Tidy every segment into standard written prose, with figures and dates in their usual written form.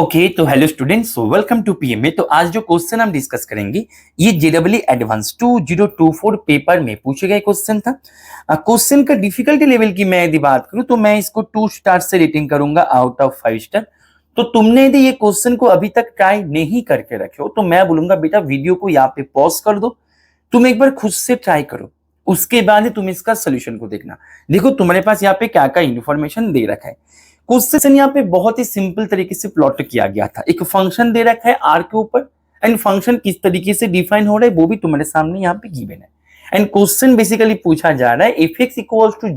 Okay तो hello students, welcome to PMA. तो आज जो क्वेश्चन हम डिस्कस करेंगे ये जेडब्ल्यू एडवांस 2024 पेपर में पूछे गए क्वेश्चन था। क्वेश्चन का डिफिकल्टी लेवल की मैं यदि बात करूं तो मैं इसको 2 स्टार से रेटिंग करूंगा आउट ऑफ 5 स्टार। तो तुमने यदि ये क्वेश्चन को अभी तक ट्राई नहीं करके रखे हो तो मैं बोलूंगा बेटा वीडियो को यहाँ पे पॉज कर दो, तुम एक बार खुद से ट्राई करो, उसके बाद ही तुम इसका सोल्यूशन को देखना। देखो तुम्हारे पास यहाँ पे क्या क्या इन्फॉर्मेशन दे रखा है। क्वेश्चन यहाँ पे बहुत ही सिंपल तरीके से प्लॉट किया गया था। एक फंक्शन दे रखा है आर के ऊपर एंड फंक्शन किस तरीके से डिफाइन हो रहा है वो भी तुम्हारे सामने यहाँ पे गिवन है। एंड क्वेश्चन बेसिकली पूछा जा रहा है F x equals to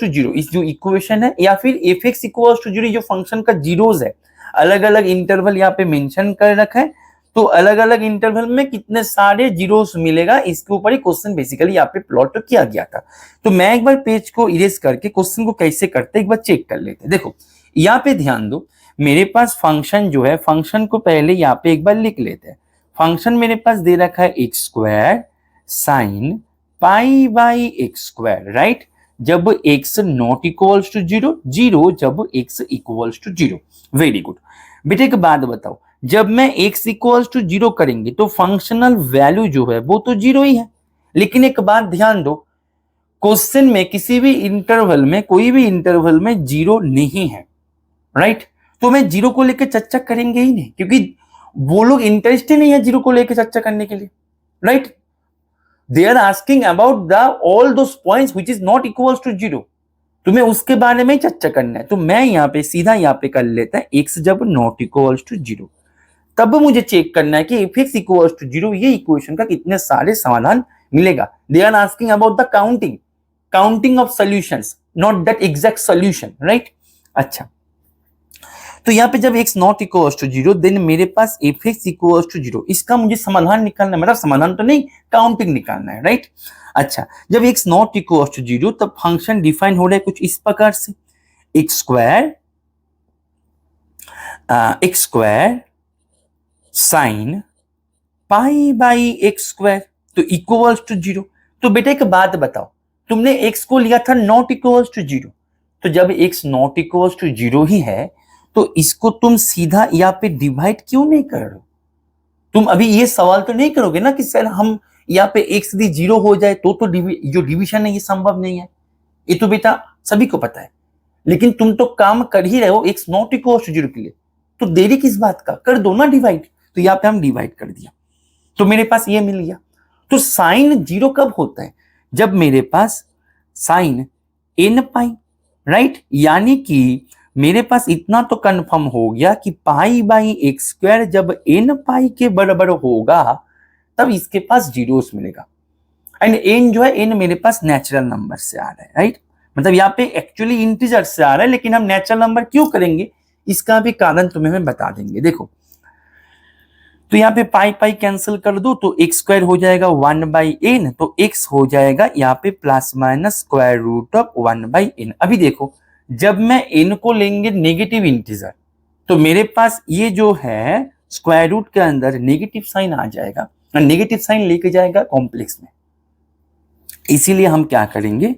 zero इस जो इक्वेशन है या फिर F x equals to zero जो फंक्शन का जीरोज है, अलग अलग इंटरवल यहाँ पे मेंशन कर रखा है। तो अलग अलग इंटरवल में कितने सारे जीरोस मिलेगा इसके ऊपर ही क्वेश्चन बेसिकली यहाँ पे प्लॉट किया गया था। तो मैं एक बार पेज को इरेज करके क्वेश्चन को कैसे करते एक बार चेक कर लेते। देखो यहाँ पे ध्यान दो, मेरे पास फंक्शन जो है, फंक्शन को पहले यहाँ पे एक बार लिख लेते हैं। फंक्शन मेरे पास दे रखा है X square sine pi by X square, right. जब x not equals to zero, zero जब x equals to zero. Very good बेटे, एक बात बताओ, जब मैं x इक्वल्स टू जीरो करेंगे तो फंक्शनल वैल्यू जो है वो तो जीरो ही है। लेकिन एक बात ध्यान दो, क्वेश्चन में किसी भी इंटरवल में, कोई भी इंटरवल में जीरो नहीं है, राइट। तो मैं जीरो को लेकर चर्चा करेंगे ही नहीं, क्योंकि वो लोग इंटरेस्ट ही नहीं है जीरो को लेकर चर्चा करने के लिए, right. They are asking about the all those points which is not equals to zero. तुम्हें उसके बारे में ही चर्चा करना है। तो मैं यहाँ पे सीधा यहाँ पे कर लेता है एक्स जब नॉट इक्वल्स टू जीरो, तब मुझे चेक करना है कि if x equals to zero ये इक्वेशन का कितने सारे समाधान मिलेगा। They are asking about the counting of solutions, not that exact solution, right. अच्छा, तो यहाँ पे जब x not equals to zero then मेरे पास f x equals to zero, इसका मुझे समाधान निकालना है, मतलब समाधान तो नहीं, काउंटिंग निकालना है, राइट। अच्छा, जब x not equals to zero तब फंक्शन डिफाइन हो रहा है कुछ इस प्रकार से, X square sine pi by X square तो इक्वल्स टू जीरो। तो बेटा एक बात बताओ, तुमने x को लिया था नॉट इक्वल्स टू जीरो, तो जब x not equals to zero ही है तो इसको तुम सीधा यहाँ पे डिवाइड क्यों नहीं कर रहे हो? तुम अभी ये सवाल तो नहीं करोगे ना कि सर हम यहाँ पे x यदि जीरो हो जाए तो जो डिवीजन है ये संभव नहीं है। ये तो बेटा सभी को पता है, लेकिन तुम तो काम कर ही रहे हो x not equals to zero के लिए, तो देरी किस बात का, कर दो ना डिवाइड। तो यहाँ पे हम डिवाइड कर दिया तो मेरे पास ये मिल गया। तो साइन जीरो कब होता है? जब मेरे पास साइन n पाई, राइट। यानी कि मेरे पास इतना तो कंफर्म हो गया कि पाई बाई एक्स स्क्वायर जब n पाई के बराबर होगा तब इसके पास जीरोस मिलेगा। एंड n जो है, n मेरे पास नेचुरल नंबर से आ रहा है, राइट। मतलब यहाँ पे एक्चुअली इंटीजर से आ रहा है, लेकिन हम नेचुरल नंबर क्यों करेंगे इसका भी कारण तुम्हें हम बता देंगे। देखो, तो यहाँ पे पाई पाई कैंसिल कर दो तो एक्स स्क्वायर हो जाएगा 1/n, तो x हो जाएगा यहाँ पे plus minus square root of 1/n। अभी देखो, जब मैं n को लेंगे नेगेटिव इंटीजर तो मेरे पास ये जो है स्क्वायर रूट के अंदर नेगेटिव साइन आ जाएगा, नेगेटिव साइन लेके जाएगा कॉम्प्लेक्स में। इसीलिए हम क्या करेंगे,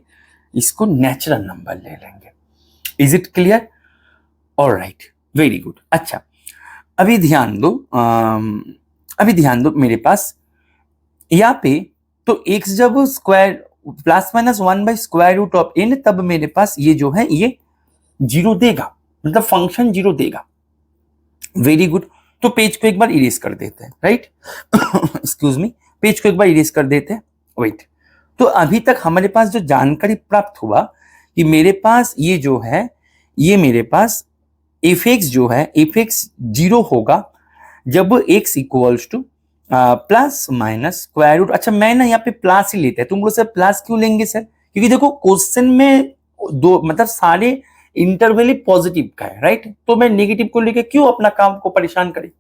इसको नेचुरल नंबर ले लेंगे। Is it clear? Alright, very good. अच्छा, अभी ध्यान दो मेरे पास यहाँ पे तो x जब स्क्वायर प्लस माइनस 1/स्क्वायर रूट ऑफ n तब मेरे पास ये जो है ये जीरो देगा, मतलब फंक्शन जीरो देगा। Very good. तो पेज को एक बार इरेज कर देते हैं, राइट। एक्सक्यूज मी, पेज को एक बार इरेज कर देते हैं। वेट, तो अभी तक हमारे पास जो जानकारी प्राप्त हुआ कि मेरे पास ये जो है, ये मेरे पास एफ एक्स जो है, एफ एक्स जीरो होगा जब x equals to plus minus square root. अच्छा, मैं ना यहाँ पे प्लस ही लेते हैं, तुम लोग सर प्लस क्यों लेंगे सर? क्योंकि देखो क्वेश्चन में दो मतलब सारे इंटरवल पॉजिटिव का है, राइट। तो मैं नेगेटिव को लेके क्यों अपना काम को परेशान करें?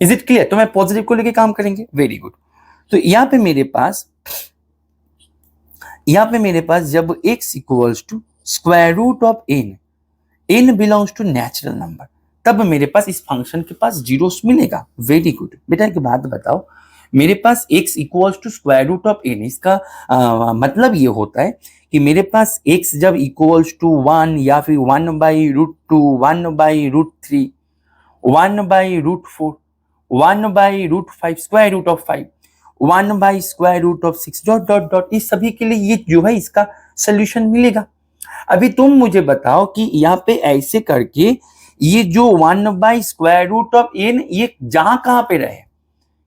Is it clear? तो मैं पॉजिटिव को लेके काम करेंगे। Very good. तो यहाँ पे मेरे पास जब x equals to square root of n belongs to natural number, तब मेरे पास इस फंक्शन के पास जीरोस मिलेगा। Very good. बेटा एक बात बताओ, मेरे पास x equals to square root of n, इसका मतलब ये होता है कि मेरे पास x जब इक्वल्स टू 1 या फिर 1/√2 1/√3 1/√4, 1/√5, square root of 5, 1/√6 dot dot dot, इस सभी के लिए ये जो है इसका सोल्यूशन मिलेगा। अभी तुम मुझे बताओ कि यहाँ पे ऐसे करके ये जो 1/√n ये जहां कहां पे रहे,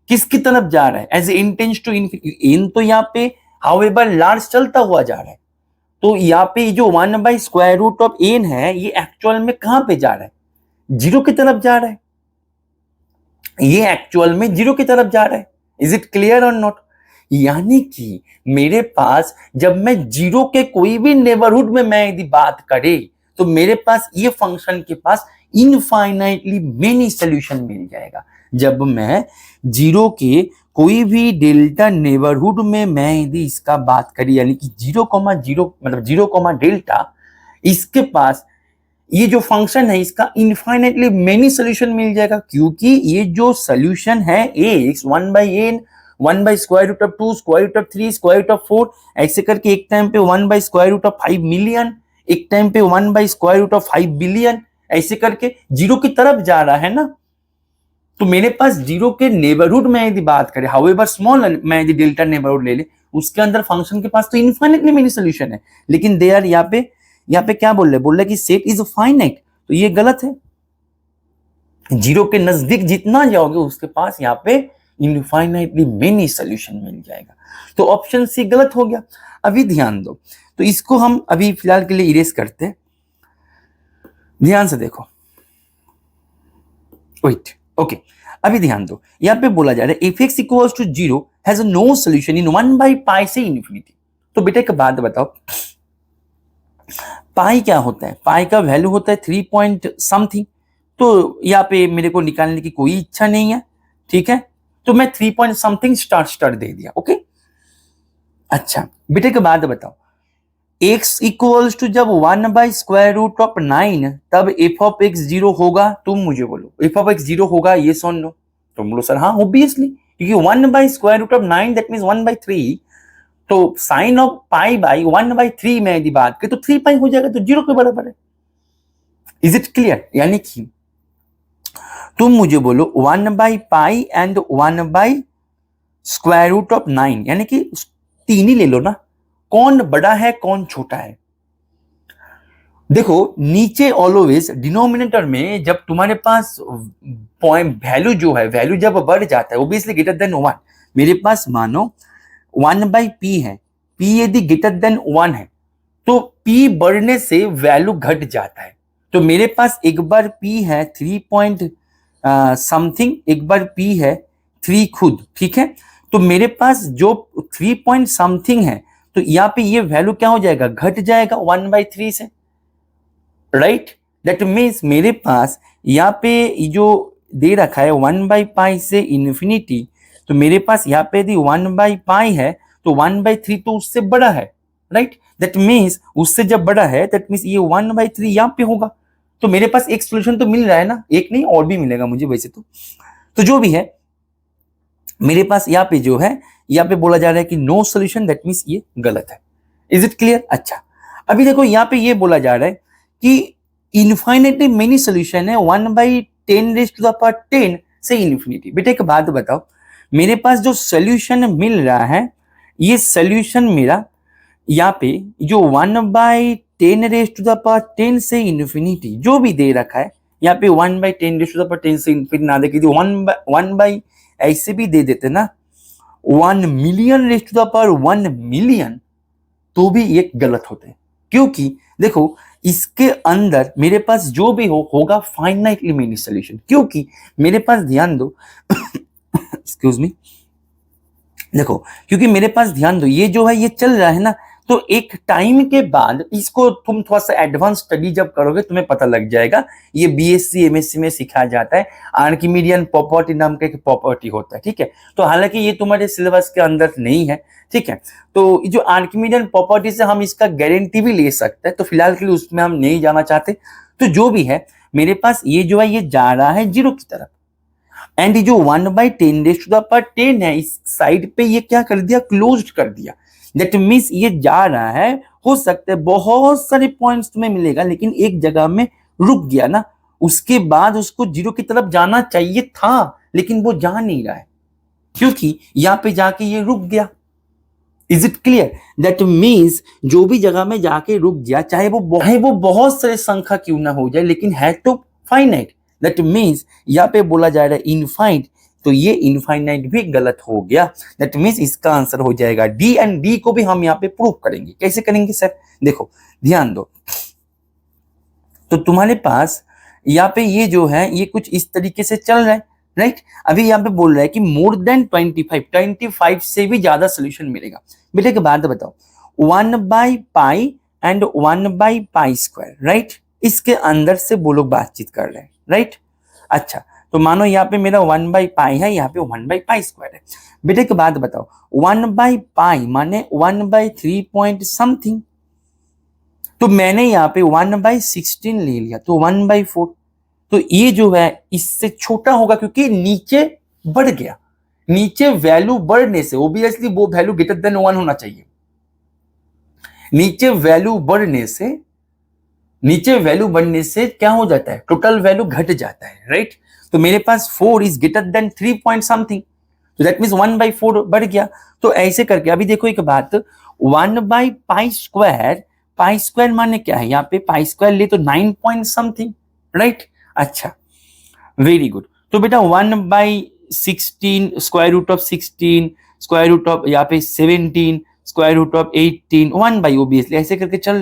किसकी तरफ जा रहा है, as N tends to infinity, n तो यहाँ पे हाउएवर लार्ज चलता हुआ जा रहा है, तो यहाँ पे जो 1/√n है ये एक्चुअल में कहां पे जा रहा है, जीरो की तरफ जा रहा है, ये एक्चुअल में जीरो की तरफ जा रहा है। इज इट क्लियर और नॉट? यानी कि मेरे पास जब मैं जीरो के कोई भी नेबरहुड में मैं यदि बात करे तो मेरे पास ये फंक्शन के पास इनफाइनाइटली मेनी सॉल्यूशन मिल जाएगा। जब मैं जीरो के कोई भी डेल्टा नेबरहुड में मैं यदि इसका बात करी, यानी कि 0,0 मतलब 0,डेल्टा, इसके पास ये जो फंक्शन है इसका इनफाइनाइटली मेनी सॉल्यूशन मिल जाएगा, क्योंकि ये जो सॉल्यूशन है x 1/n, 1/√2, √3, √4, ऐसे करके एक टाइम पे 1/√5 मिलियन, एक टाइम पे 1/5 बिलियन, ऐसे करके जीरो की तरफ जा रहा है ना। तो मेरे पास जीरो के नेबरहुड में यदि बात करें, हाउएवर स्मॉल, मैं यदि डेल्टा नेबरहुड ले ले, उसके अंदर फंक्शन के पास तो इनफाइनाइटली मेनी सॉल्यूशन है, लेकिन दे आर यहाँ पे क्या बोल रहे कि सेट इज फाइनाइट, तो ये गलत है। जीरो के नजदीक जितना जाओगे उसके पास यहाँ पे इनफाइनाइटली मेनी सॉल्यूशन मिल जाएगा, तो ऑप्शन सी गलत हो गया। अभी ध्यान दो, तो इसको हम अभी फिलहाल के लिए इरेज करते हैं। ध्यान से देखो, वेट, ओके, अभी ध्यान दो, यहाँ पे बोला जा रहा है f(x = 0) has no solution in 1/π से इन्फिनिटी। तो बेटा एक बात बताओ, पाई क्या होता है? पाई का वैल्यू होता है 3 पॉइंट समथिंग, तो यहाँ पे मेरे को निकालने की कोई इच्छा नहीं है, ठीक है, तो मैं 3 पॉइंट समथिंग स्टार दे दिया, ओके। अच्छा बेटे के बाद बताओ, x = जब 1/√9 तब f(x) 0 होगा? तुम मुझे बोलो f(x) 0 होगा, ये सुन लो। तुम बोलो सर हाँ ऑब्वियसली, क्योंकि 1/√9 दैट मींस 1/3, तो साइन ऑफ पाई बाई 1/3 में यदि बात करें तो 3 पाई हो जाएगा, तो 0 के बराबर है। Is it clear? यानी कि तुम मुझे बोलो 1/π एंड 1/√9, यानी कि 3 ही ले लो ना, कौन बड़ा है कौन छोटा है? देखो नीचे ऑलवेज डिनोमिनेटर में जब तुम्हारे पास पॉइंट वैल्यू जो है, वैल्यू जब बढ़ जाता है ओब्वियसली ग्रेटर देन 1, मेरे पास मानो 1/p है, p यदि ग्रेटर देन 1 है तो p बढ़ने से वैल्यू घट जाता है। तो मेरे पास एक बार p है 3 पॉइंट समथिंग, एक बार p है 3 खुद, ठीक है, तो मेरे पास जो 3 पॉइंट समथिंग है तो यहाँ पे ये वैल्यू क्या हो जाएगा, घट जाएगा 1/3 से, राइट। दैट मीन्स मेरे पास यहाँ पे जो दे रखा है 1/π से इन्फिनिटी, तो मेरे पास यहाँ पे यदि 1/π है तो 1/3 तो उससे बड़ा है, राइट। दैट मीन्स उससे जब बड़ा है दैट मीन्स ये 1/3 यहाँ पे होगा, तो मेरे पास एक सोल्यूशन तो मिल रहा है ना, एक नहीं और भी मिलेगा मुझे वैसे तो जो भी है मेरे पास यहाँ पे जो है, यहाँ पे बोला जा रहा है कि नो सोल्यूशन, दैट मीन्स ये गलत है। Is it clear? अच्छा अभी देखो यहाँ पे ये बोला जा रहा है कि इनफाइनाइटली मेनी सोल्यूशन है 1/10⁻10 से इन्फिनिटी। बेटा एक बात बताओ, मेरे पास जो सोल्यूशन मिल रहा है ये सोल्यूशन मेरा यहाँ पे जो 1/10⁻10 से इन्फिनिटी जो भी दे रखा है, यहाँ पे 1/10⁻10 से इन्फिनिटी ना दे के 1 ऐसे भी दे देते ना, 1,000,000 मिलियन, तो भी ये गलत होते हैं, क्योंकि देखो इसके अंदर मेरे पास जो भी होगा फाइनाइटली मेनी सॉल्यूशन, क्योंकि मेरे पास ध्यान दो एक्सक्यूज मी, देखो क्योंकि मेरे पास ध्यान दो ये जो है ये चल रहा है ना, तो एक टाइम के बाद इसको तुम थोड़ा सा एडवांस स्टडी जब करोगे तुम्हें पता लग जाएगा, ये बीएससी एमएससी में सिखाया जाता है, आर्किमिडियन प्रॉपर्टी नाम का एक प्रॉपर्टी होता है, ठीक है, तो हालांकि ये तुम्हारे सिलेबस के अंदर नहीं है, ठीक है, तो जो आर्किमिडियन प्रॉपर्टी से हम इसका गारंटी भी ले सकते हैं, तो फिलहाल के लिए उसमें हम नहीं जाना चाहते। तो जो भी है मेरे पास ये जो है ये जा रहा है जीरो की तरफ, एंड जो 1/10⁻10 है इस साइड पे ये क्या कर दिया, क्लोज्ड कर दिया। दैट मीन्स ये जा रहा है, हो सकता है बहुत सारे पॉइंट्स तुम्हें मिलेगा लेकिन एक जगह में रुक गया ना, उसके बाद उसको 0 की तरफ जाना चाहिए था, लेकिन वो जा नहीं रहा है क्योंकि यहाँ पे जाके ये रुक गया। Is it clear? That means जो भी जगह में जाके रुक गया, चाहे वो बहुत सारे संख्या क्यों ना हो जाए, लेकिन है तो फाइनाइट। दैट मीन्स यहाँ पे बोला जा रहा है इनफाइनाइट, तो ये इनफाइनाइट भी गलत हो गया। दैट मीन्स इसका आंसर हो जाएगा डी, एंड डी को भी हम यहाँ पे प्रूव करेंगे। कैसे करेंगे सर? देखो ध्यान दो, तो तुम्हारे पास यहाँ पे ये जो है ये कुछ इस तरीके से चल रहा है, राइट? अभी यहाँ पे बोल रहा है कि मोर देन 25 से भी ज्यादा सोल्यूशन मिलेगा। बेटे के बाद बताओ, 1/π एंड 1/π², राइट? इसके अंदर से वो लोग बातचीत कर रहे हैं, राइट? अच्छा, तो मानो यहाँ पे मेरा 1/π है, यहाँ पे 1/π² है। बेटे के बाद बताओ, 1/π माने 1/3 पॉइंट समथिंग, तो मैंने यहाँ पे 1/16 ले लिया, तो 1/4। तो ये जो है इससे छोटा होगा क्योंकि नीचे बढ़ गया। नीचे वैल्यू बढ़ने से ओबियसली वो वैल्यू ग्रेटर देन 1 होना चाहिए। नीचे वैल्यू बढ़ने से क्या हो जाता है? टोटल वैल्यू घट जाता है, राइट? तो मेरे पास 4 is greater than 3 point something, तो दैट मीन्स 1/4 बढ़ गया। तो ऐसे करके अभी देखो एक बात, 1/π² π² माने क्या है? यहाँ पे π² ले तो 9 पॉइंट समथिंग, राइट? अच्छा, वेरी गुड। तो बेटा 1/16 √16 √ यहाँ पे 17 √18 1/, ओबियसली ऐसे करके चल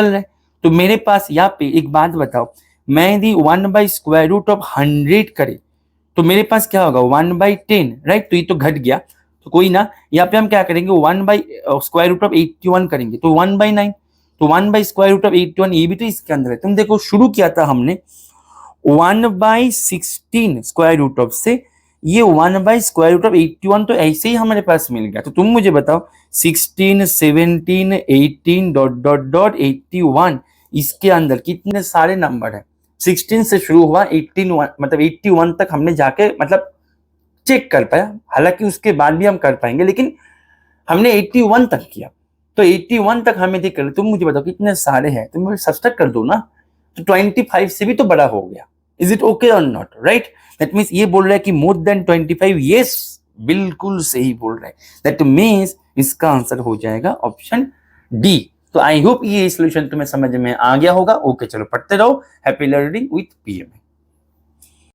रहा है। तो मेरे पास यहाँ पे एक बात बताओ, मैं यदि 1/√100 करे तो मेरे पास क्या होगा? 1/10, राइट? तो ये तो घट गया, तो कोई ना, यहाँ पे हम क्या करेंगे? 1/√81 करेंगे, तो 1/9। तो 1/√81 ये भी तो इसके अंदर है। तुम देखो शुरू किया था हमने 1/16 √ से, ये 1/√81 तो ऐसे ही हमारे पास मिल गया। तो तुम मुझे बताओ 16 17 18 ... 81 इसके अंदर कितने सारे नंबर है? 16 से शुरू हुआ 18 मतलब 81 तक हमने जाके मतलब चेक कर पाया, हालांकि उसके बाद भी हम कर पाएंगे, लेकिन हमने 81 तक किया। तो 81 तक हमें देख कर, तुम मुझे बताओ कितने सारे हैं? तुम मुझे सब्सट्रैक्ट कर दो ना, तो 25 से भी तो बड़ा हो गया। इज इट ओके और नॉट? राइट? दैट मीन्स ये बोल रहा है कि मोर देन 25, यस बिल्कुल सही बोल रहा है। दैट मीन्स इसका आंसर हो जाएगा ऑप्शन डी। तो आई होप ये सॉल्यूशन तुम्हें समझ में आ गया होगा। ओके, चलो पढ़ते रहो। Happy learning with PMA.